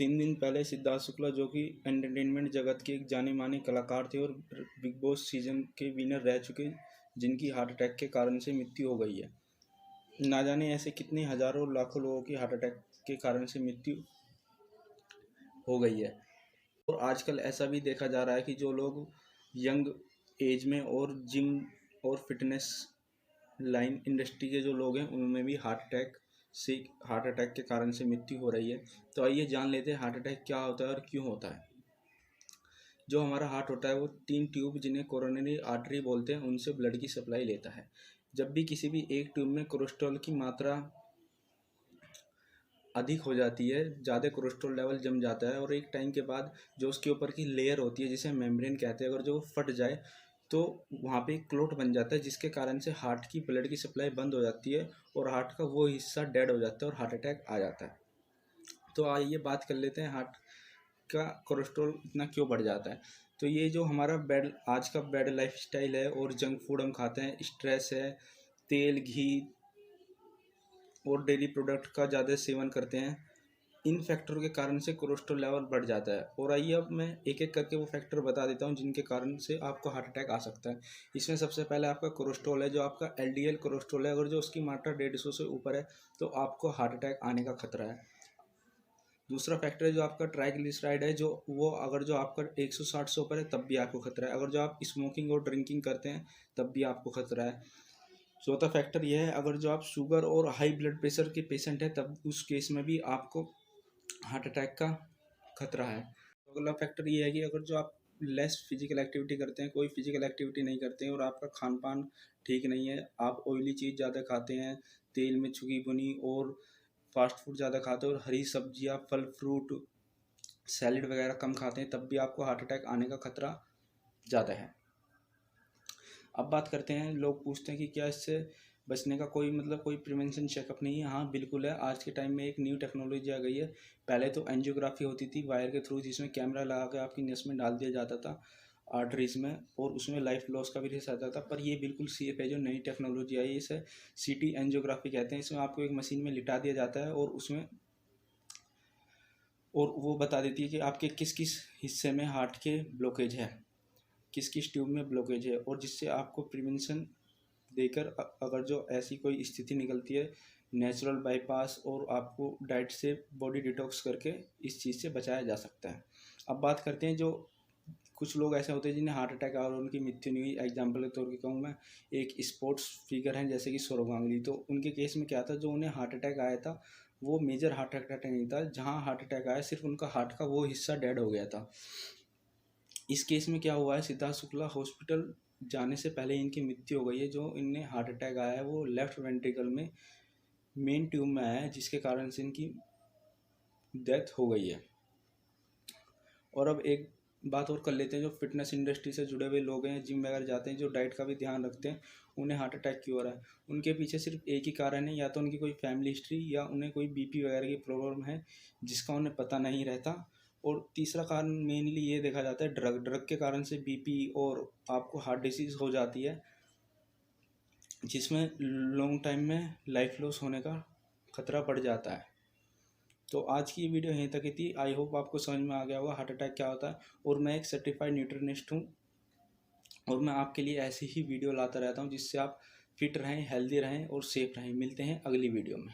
3 दिन पहले सिद्धार्थ शुक्ला, जो कि एंटरटेनमेंट जगत के एक जाने माने कलाकार थे और बिग बॉस सीजन के विनर रह चुके, जिनकी हार्ट अटैक के कारण से मृत्यु हो गई है। ना जाने ऐसे कितने हजारों लाखों लोगों की हार्ट अटैक के कारण से मृत्यु हो गई है। और आजकल ऐसा भी देखा जा रहा है कि जो लोग यंग एज में और जिम और फिटनेस लाइन इंडस्ट्री के जो लोग हैं, उनमें भी हार्ट अटैक के कारण से मृत्यु हो रही है। तो आइए जान लेते हैं हार्ट अटैक क्या होता है और क्यों होता है। जो हमारा हार्ट होता है वो 3 ट्यूब, जिन्हें कोरोनरी आर्टरी बोलते हैं, उनसे ब्लड की सप्लाई लेता है। जब भी किसी भी एक ट्यूब में कोलेस्ट्रॉल की मात्रा अधिक हो जाती है, ज़्यादा कोलेस्ट्रॉल लेवल जम जाता है, और एक टाइम के बाद जो उसके ऊपर की लेयर होती है, जिसे मेम्ब्रेन कहते हैं, अगर जो फट जाए तो वहाँ पे एक क्लोट बन जाता है, जिसके कारण से हार्ट की ब्लड की सप्लाई बंद हो जाती है और हार्ट का वो हिस्सा डेड हो जाता है और हार्ट अटैक आ जाता है। तो आइए बात कर लेते हैं हार्ट का कोलेस्ट्रॉल इतना क्यों बढ़ जाता है। तो ये जो हमारा आज का बैड लाइफ स्टाइल है और जंक फूड हम खाते हैं, स्ट्रेस है, तेल घी और डेयरी प्रोडक्ट का ज़्यादा सेवन करते हैं, इन फैक्टरों के कारण से कोलेस्ट्रॉल लेवल बढ़ जाता है। और आइए अब मैं एक एक करके वो फैक्टर बता देता हूँ जिनके कारण से आपको हार्ट अटैक आ सकता है। इसमें सबसे पहले आपका कोलेस्ट्रॉल है, जो आपका एलडीएल कोलेस्ट्रॉल है। अगर जो उसकी मात्रा 150 से ऊपर है तो आपको हार्ट अटैक आने का खतरा है। दूसरा फैक्टर है जो आपका ट्राइग्लिसराइड है, जो वो अगर जो आपका 160 से ऊपर है तब भी आपको खतरा है। अगर जो आप स्मोकिंग और ड्रिंकिंग करते हैं तब भी आपको खतरा है। चौथा फैक्टर यह है, अगर जो आप शुगर और हाई ब्लड प्रेशर के पेशेंट हैं तब उस केस में भी आपको हार्ट अटैक का खतरा है। अगला फैक्टर ये है कि अगर जो आप लेस फिजिकल एक्टिविटी करते हैं, कोई फिजिकल एक्टिविटी नहीं करते हैं और आपका खान पान ठीक नहीं है, आप ऑयली चीज़ ज़्यादा खाते हैं, तेल में छुकी भुनी और फास्ट फूड ज़्यादा खाते हैं और हरी सब्जियां, फल फ्रूट, सैलेड वगैरह कम खाते हैं, तब भी आपको हार्ट अटैक आने का खतरा ज़्यादा है। अब बात करते हैं, लोग पूछते हैं कि क्या इससे बचने का कोई प्रिवेंशन चेकअप नहीं है। हाँ बिल्कुल है। आज के टाइम में एक न्यू टेक्नोलॉजी आ गई है। पहले तो एंजियोग्राफी होती थी वायर के थ्रू, जिसमें कैमरा लगा के आपकी नस में डाल दिया जाता था आर्टरीज में, और उसमें लाइफ लॉस का भी रिस्क आता था। पर ये बिल्कुल सेफ है। जो नई टेक्नोलॉजी आई है इसे सीटी एंजियोग्राफी कहते हैं। इसमें आपको एक मशीन में लिटा दिया जाता है और वो बता देती है कि आपके किस किस हिस्से में हार्ट के ब्लॉकेज है, किस किस ट्यूब में ब्लॉकेज है, और जिससे आपको प्रिवेंशन देकर अगर जो ऐसी कोई स्थिति निकलती है, नेचुरल बाईपास और आपको डाइट से बॉडी डिटॉक्स करके इस चीज़ से बचाया जा सकता है। अब बात करते हैं, जो कुछ लोग ऐसे होते हैं जिन्हें हार्ट अटैक आया और उनकी मृत्यु नहीं हुई। एग्जाम्पल के तौर पर कहूँ मैं, एक स्पोर्ट्स फिगर हैं जैसे कि सौरव गांगुली। तो उनके केस में क्या था, जो उन्हें हार्ट अटैक आया था वो मेजर हार्ट अटैक नहीं था। जहाँ हार्ट अटैक आया सिर्फ उनका हार्ट का वो हिस्सा डेड हो गया था। इस केस में क्या हुआ है, सिद्धार्थ शुक्ला हॉस्पिटल जाने से पहले इनकी मृत्यु हो गई है। जो इन्हें हार्ट अटैक आया है वो लेफ्ट वेंट्रिकल में मेन ट्यूब में आया है, जिसके कारण से इनकी डेथ हो गई है। और अब एक बात और कर लेते हैं, जो फिटनेस इंडस्ट्री से जुड़े हुए लोग हैं, जिम वगैरह जाते हैं, जो डाइट का भी ध्यान रखते हैं, उन्हें हार्ट अटैक क्यों हो रहा है। उनके पीछे सिर्फ एक ही कारण है, या तो उनकी कोई फैमिली हिस्ट्री या उन्हें कोई बीपी वगैरह की प्रॉब्लम है जिसका उन्हें पता नहीं रहता। और तीसरा कारण मेनली ये देखा जाता है, ड्रग के कारण से बीपी और आपको हार्ट डिसीज़ हो जाती है, जिसमें लॉन्ग टाइम में लाइफ लॉस होने का खतरा बढ़ जाता है। तो आज की ये वीडियो यहीं तक ही थी। आई होप आपको समझ में आ गया होगा हार्ट अटैक क्या होता है। और मैं एक सर्टिफाइड न्यूट्रिशनिस्ट हूँ और मैं आपके लिए ऐसी ही वीडियो लाता रहता हूँ जिससे आप फिट रहें, हेल्दी रहें और सेफ रहें। मिलते हैं अगली वीडियो में।